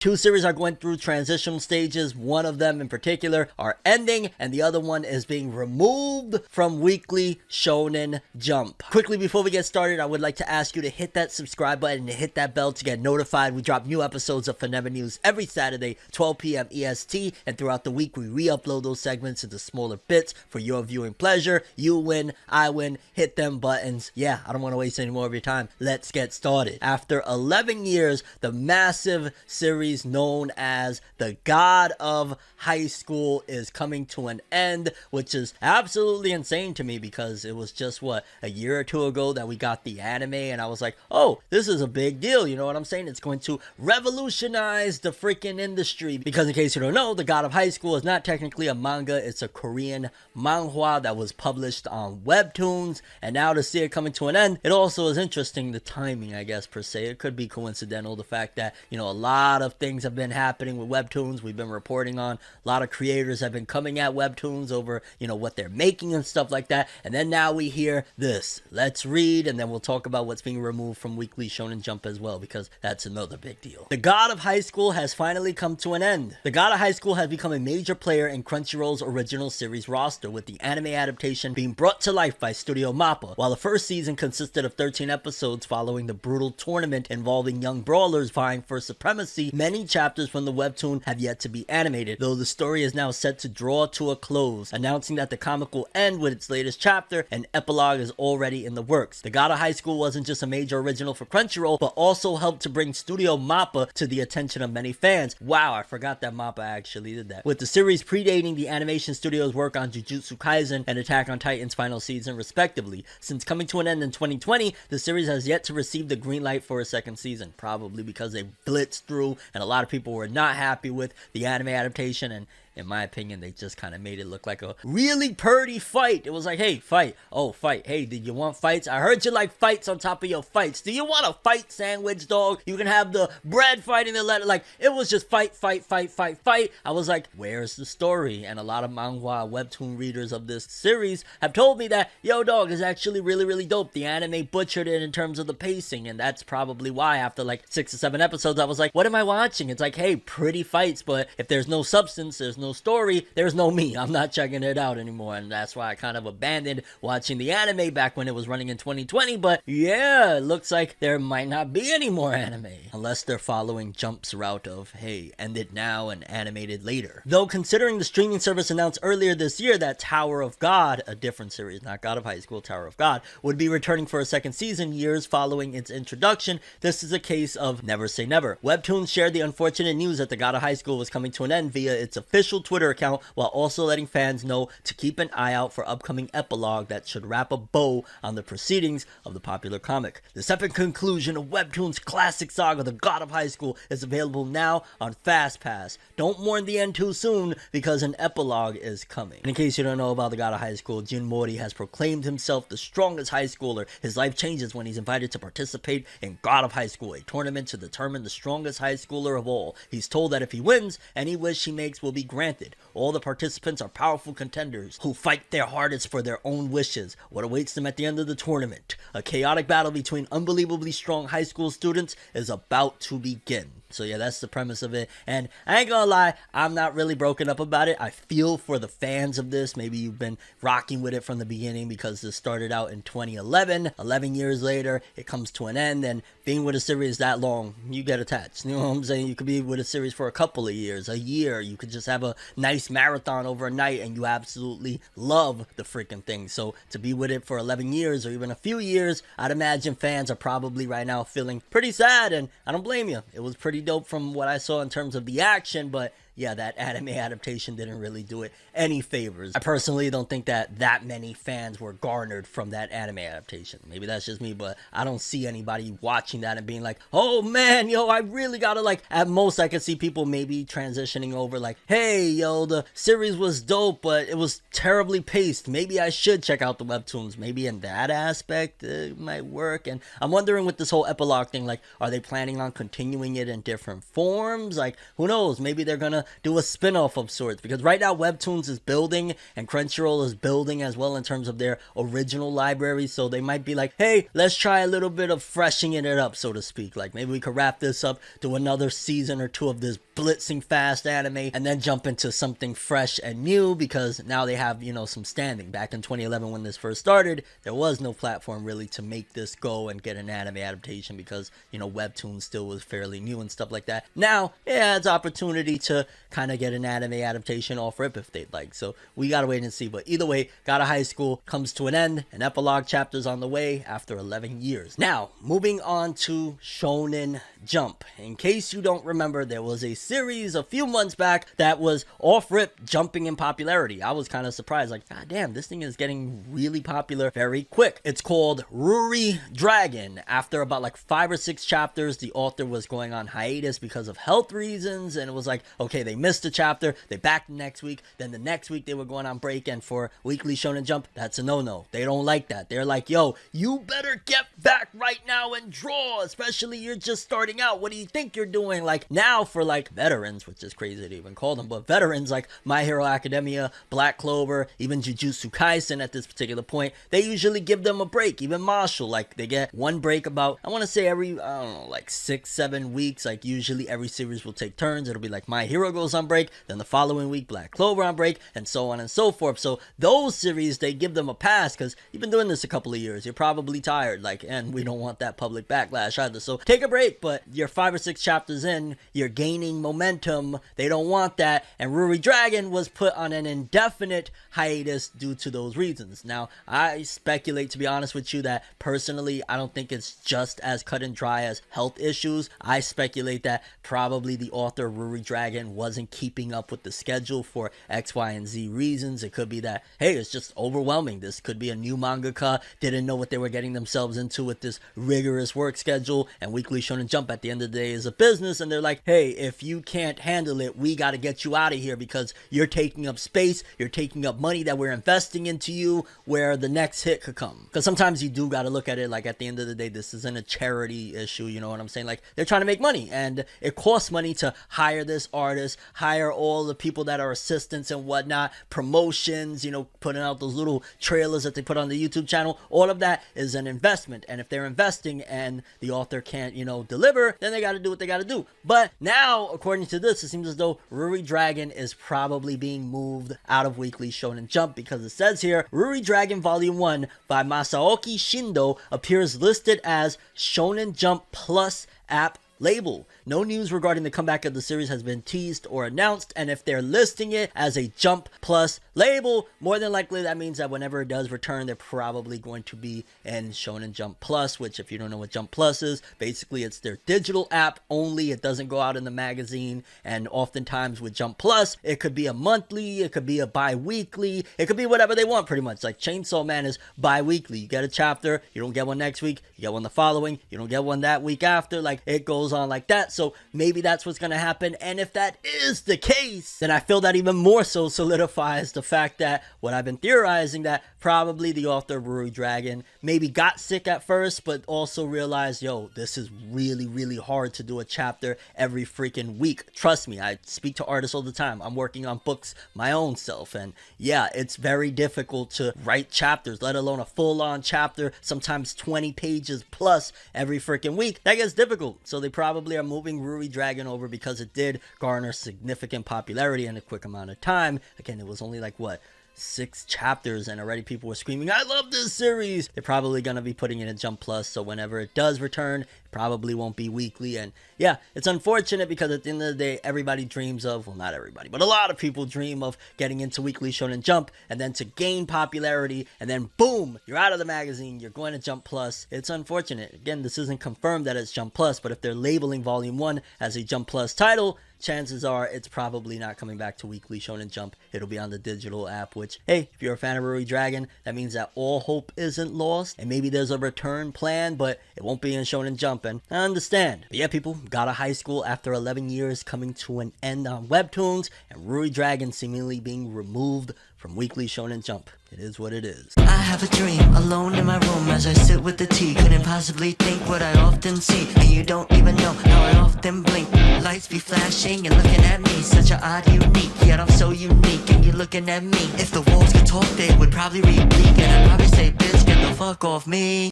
Two series are going through transitional stages. One of them in particular are ending, and the other one is being removed from Weekly Shonen Jump. Quickly before we get started, I would like to ask you to hit that subscribe button and hit that bell to get notified. We drop new episodes of FORNEVERNEWS every Saturday, 12 p.m. EST, and throughout the week we re-upload those segments into smaller bits for your viewing pleasure. You win, I win, hit them buttons. Yeah, I don't want to waste any more of your time. Let's get started. After 11 years, the massive series known as The God of High School is coming to an end, which is absolutely insane to me because it was just, what, a year or two ago that we got the anime, and I was like, oh, this is a big deal, you know what I'm saying? It's going to revolutionize the freaking industry, because in case you don't know, The God of High School is not technically a manga, it's a Korean manhwa that was published on Webtoons, and now to see it coming to an end, it also is interesting, the timing, I guess, per se. It could be coincidental, the fact that, you know, a lot of things have been happening with Webtoons. We've been reporting on a lot of creators have been coming at Webtoons over, you know, what they're making and stuff like that. And then now we hear this. Let's read, and then we'll talk about what's being removed from Weekly Shonen Jump as well, because that's another big deal. The God of High School has finally come to an end. The God of High School has become a major player in Crunchyroll's original series roster, with the anime adaptation being brought to life by Studio Mappa. While the first season consisted of 13 episodes following the brutal tournament involving young brawlers vying for supremacy, many chapters from the webtoon have yet to be animated, though the story is now set to draw to a close, announcing that the comic will end with its latest chapter. An epilogue is already in the works. The God of High School wasn't just a major original for Crunchyroll, but also helped to bring Studio Mappa to the attention of many fans. Wow, I forgot that Mappa actually did that. With the series predating the animation studio's work on Jujutsu Kaisen and Attack on Titan's final season, respectively. Since coming to an end in 2020, the series has yet to receive the green light for a second season, probably because they blitzed through and a lot of people were not happy with the anime adaptation, and in my opinion, they just kind of made it look like a really purty fight. It was like, hey, fight. Oh, fight. Hey, did you want fights? I heard you like fights on top of your fights. Do you want a fight sandwich, dog? You can have the bread fighting the letter. Like, it was just fight, fight, fight, fight, fight. I was like, where's the story? And a lot of manhwa webtoon readers of this series have told me that, yo, dog, is actually really, really dope. The anime butchered it in terms of the pacing, and that's probably why after like 6 or 7 episodes, I was like, what am I watching? It's like, hey, pretty fights, but if there's no substance, there's no story, there's no me. I'm not checking it out anymore, and that's why I kind of abandoned watching the anime back when it was running in 2020. But yeah, it looks like there might not be any more anime unless they're following Jump's route of, hey, end it now and animated later. Though considering the streaming service announced earlier this year that Tower of God, a different series, not God of High School, Tower of God, would be returning for a second season years following its introduction, this is a case of never say never. Webtoons shared the unfortunate news that the God of High School was coming to an end via its official Twitter account, while also letting fans know to keep an eye out for upcoming epilogue that should wrap a bow on the proceedings of the popular comic. This epic conclusion of Webtoon's classic saga, The God of High School, is available now on FastPass. Don't mourn the end too soon, because an epilogue is coming. And in case you don't know about The God of High School, Jin Mori has proclaimed himself the strongest high schooler. His life changes when he's invited to participate in God of High School, a tournament to determine the strongest high schooler of all. He's told that if he wins, any wish he makes will be granted. All the participants are powerful contenders who fight their hardest for their own wishes. What awaits them at the end of the tournament? A chaotic battle between unbelievably strong high school students is about to begin. So yeah, that's the premise of it, and I ain't gonna lie, I'm not really broken up about it. I feel for the fans of this. Maybe you've been rocking with it from the beginning because this started out in 2011. 11 years later, it comes to an end, and being with a series that long, you get attached. You know what I'm saying? You could be with a series for a couple of years, a year. You could just have a nice marathon over a night, and you absolutely love the freaking thing. So to be with it for 11 years or even a few years, I'd imagine fans are probably right now feeling pretty sad, and I don't blame you. It was pretty dope from what I saw in terms of the action, but yeah, that anime adaptation didn't really do it any favors. I personally don't think that many fans were garnered from that anime adaptation. Maybe that's just me, but I don't see anybody watching that and being like, oh man, yo, I really gotta, like, at most I could see people maybe transitioning over like, hey, yo, the series was dope, but it was terribly paced. Maybe I should check out the webtoons. Maybe in that aspect it might work. And I'm wondering with this whole epilogue thing, like, are they planning on continuing it in different forms? Like, who knows? Maybe they're gonna do a spin-off of sorts, because right now Webtoons is building and Crunchyroll is building as well in terms of their original library. So they might be like, hey, let's try a little bit of freshening it up, so to speak. Like maybe we could wrap this up, do another season or two of this blitzing fast anime, and then jump into something fresh and new, because now they have, you know, some standing. Back in 2011 when this first started, there was no platform really to make this go and get an anime adaptation, because, you know, Webtoon still was fairly new and stuff like that. Now it has opportunity to kind of get an anime adaptation off rip if they'd like. So we gotta wait and see. But either way, Gotta High School comes to an end, and epilogue chapters on the way after 11 years. Now moving on to Shonen Jump. In case you don't remember, there was a series a few months back that was off rip jumping in popularity. I was kind of surprised, like, god damn, this thing is getting really popular very quick. It's called Ruri Dragon. After about like 5 or 6 chapters, the author was going on hiatus because of health reasons, and it was like, okay, they missed a chapter, they back the next week, then the next week they were going on break. And for Weekly Shonen Jump, that's a no-no. They don't like that. They're like, yo, you better get back right now and draw, especially you're just starting out. What do you think you're doing? Like now for like veterans, which is crazy to even call them, but veterans like My Hero Academia, Black Clover, even Jujutsu Kaisen at this particular point, they usually give them a break. Even Marshall, like they get one break about, I want to say every, I don't know, like 6-7 weeks. Like usually every series will take turns. It'll be like My Hero goes on break, then the following week Black Clover on break, and so on and so forth. So those series, they give them a pass, because you've been doing this a couple of years, you're probably tired, like, and we don't want that public backlash either. So take a break, but you're 5 or 6 chapters in, you're gaining momentum. They don't want that, and Ruri Dragon was put on an indefinite hiatus due to those reasons. Now I speculate, to be honest with you, that personally I don't think it's just as cut and dry as health issues. I speculate that probably the author of Ruri Dragon wasn't keeping up with the schedule for X, Y, and Z reasons. It could be that, hey, it's just overwhelming. This could be a new mangaka, didn't know what they were getting themselves into with this rigorous work schedule, and Weekly Shonen Jump at the end of the day is a business, and they're like, hey, if you can't handle it, we got to get you out of here, because you're taking up space, you're taking up money that we're investing into you, where the next hit could come. Because sometimes you do got to look at it like, at the end of the day, this isn't a charity issue, you know what I'm saying? Like, they're trying to make money, and it costs money to hire this artist, hire all the people that are assistants and whatnot, promotions, you know, putting out those little trailers that they put on the YouTube channel. All of that is an investment, and if they're investing and the author can't, you know, deliver, then they got to do what they got to do. But now, according to this, it seems as though Ruri Dragon is probably being moved out of Weekly Shonen Jump, because it says here, Ruri Dragon Volume 1 by Masaoki Shindo appears listed as Shonen Jump Plus app label. No news regarding the comeback of the series has been teased or announced, and if they're listing it as a Jump Plus label, more than likely that means that whenever it does return, they're probably going to be in Shonen Jump Plus, which, if you don't know what Jump Plus is, basically it's their digital app only. It doesn't go out in the magazine, and oftentimes with Jump Plus, it could be a monthly, it could be a bi-weekly, it could be whatever they want pretty much. Like Chainsaw Man is bi-weekly. You get a chapter, you don't get one next week, you get one the following, you don't get one that week after. Like, it goes on like that. So maybe that's what's going to happen, and if that is the case, then I feel that even more so solidifies the fact that what I've been theorizing, that probably the author of Ruri Dragon maybe got sick at first, but also realized, yo, this is really, really hard to do a chapter every freaking week. Trust me, I speak to artists all the time. I'm working on books my own self, and yeah, it's very difficult to write chapters, let alone a full-on chapter, sometimes 20 pages plus every freaking week. That gets difficult. So they probably are moving Ruri Dragon over because it did garner significant popularity in a quick amount of time. Again, it was only like, what, 6 chapters, and already people were screaming, I love this series. They're probably going to be putting it in Jump Plus, so whenever it does return, it probably won't be weekly. And yeah, it's unfortunate, because at the end of the day, everybody dreams of, well, not everybody, but a lot of people dream of getting into Weekly Shonen Jump, and then to gain popularity, and then boom, you're out of the magazine, you're going to Jump Plus. It's unfortunate. Again, this isn't confirmed that it's Jump Plus, but if they're labeling Volume 1 as a Jump Plus title, chances are it's probably not coming back to Weekly Shonen Jump. It'll be on the digital app, which, hey, if you're a fan of Ruri Dragon, that means that all hope isn't lost, and maybe there's a return plan, but it won't be in Shonen Jump, and I understand. But yeah, people, Gotta High School after 11 years coming to an end on Webtoons, and Ruri Dragon seemingly being removed from Weekly Shonen Jump. It is what it is. I have a dream, alone in my room as I sit with the tea. Couldn't possibly think what I often see, and you don't even know how I often blink. Lights be flashing and looking at me, such a odd unique, yet I'm so unique and you're looking at me. If the walls could talk, they would probably read bleak, and I'd probably say, bitch, get the fuck off me.